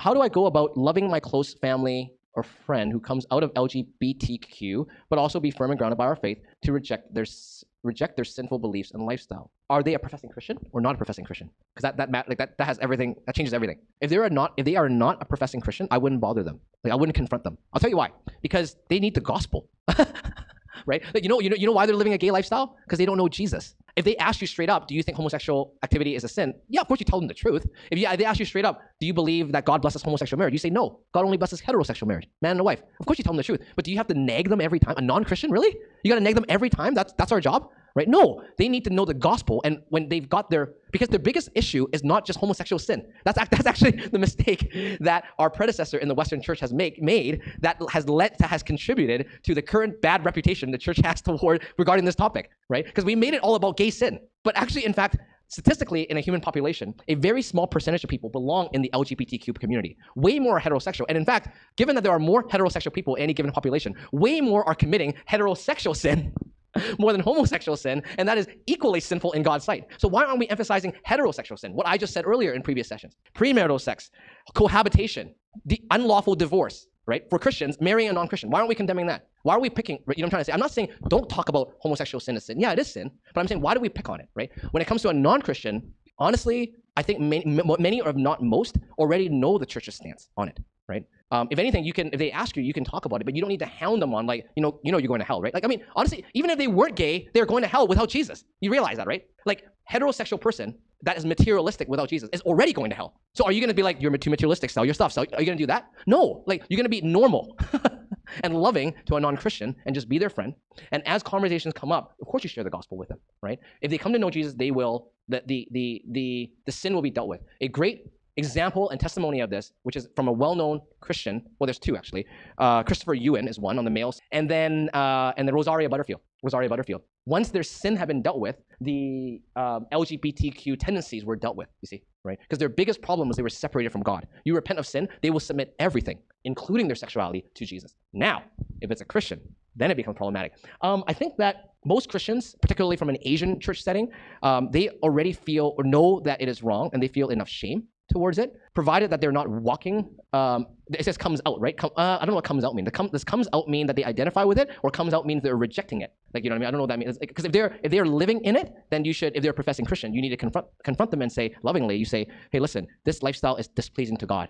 how do I go about loving my close family or friend who comes out of LGBTQ, but also be firm and grounded by our faith to reject their sinful beliefs and lifestyle? Are they a professing Christian or not a professing Christian? Because that has everything. That changes everything. If they are not a professing Christian, I wouldn't bother them. Like I wouldn't confront them. I'll tell you why. Because they need the gospel. Right? Like, you know why they're living a gay lifestyle? Because they don't know Jesus. If they ask you straight up, do you think homosexual activity is a sin? Yeah, of course you tell them the truth. If they ask you straight up, do you believe that God blesses homosexual marriage? You say no. God only blesses heterosexual marriage, man and a wife. Of course you tell them the truth. But do you have to nag them every time? A non-Christian, really? You got to nag them every time? That's our job? Right? No, they need to know the gospel, and when they've got because their biggest issue is not just homosexual sin. That's actually the mistake that our predecessor in the Western church has made that has contributed to the current bad reputation the church has regarding this topic, right? Because we made it all about gay sin, but actually, in fact, statistically, in a human population, a very small percentage of people belong in the LGBTQ community. Way more are heterosexual. And in fact, given that there are more heterosexual people in any given population, way more are committing heterosexual sin more than homosexual sin, and that is equally sinful in God's sight. So why aren't we emphasizing heterosexual sin? What I just said earlier in previous sessions. Premarital sex, cohabitation, the unlawful divorce, right? For Christians, marrying a non-Christian. Why aren't we condemning that? Why are we picking, you know what I'm trying to say? I'm not saying don't talk about homosexual sin as sin. Yeah, it is sin. But I'm saying, why do we pick on it, right? When it comes to a non-Christian, honestly, I think many or not most already know the church's stance on it, right? If anything, if they ask you, you can talk about it, but you don't need to hound them on like, you're going to hell, right? Like, I mean, honestly, even if they weren't gay, they're going to hell without Jesus. You realize that, right? Like, heterosexual person that is materialistic without Jesus is already going to hell. So are you going to be like, you're too materialistic, sell your stuff? So are you going to do that? No, like, you're going to be normal and loving to a non-Christian and just be their friend. And as conversations come up, of course you share the gospel with them, right? If they come to know Jesus, they will, the sin will be dealt with. A great example and testimony of this, which is from a well-known Christian, well, there's two actually. Christopher Ewan is one on the males, and then Rosaria Butterfield. Once their sin had been dealt with, the LGBTQ tendencies were dealt with, you see, right? Because their biggest problem was they were separated from God. You repent of sin, they will submit everything, including their sexuality, to Jesus. Now, if it's a Christian, then it becomes problematic. I think that most Christians, particularly from an Asian church setting, they already feel or know that it is wrong, and they feel enough shame towards it, provided that they're not walking. It says comes out, right? I don't know what comes out mean. Does comes out mean that they identify with it, or comes out means they're rejecting it? Like, you know what I mean? I don't know what that means. Because if they're living in it, then you should, if they're a professing Christian, you need to confront them and say lovingly, you say, hey, listen, this lifestyle is displeasing to God.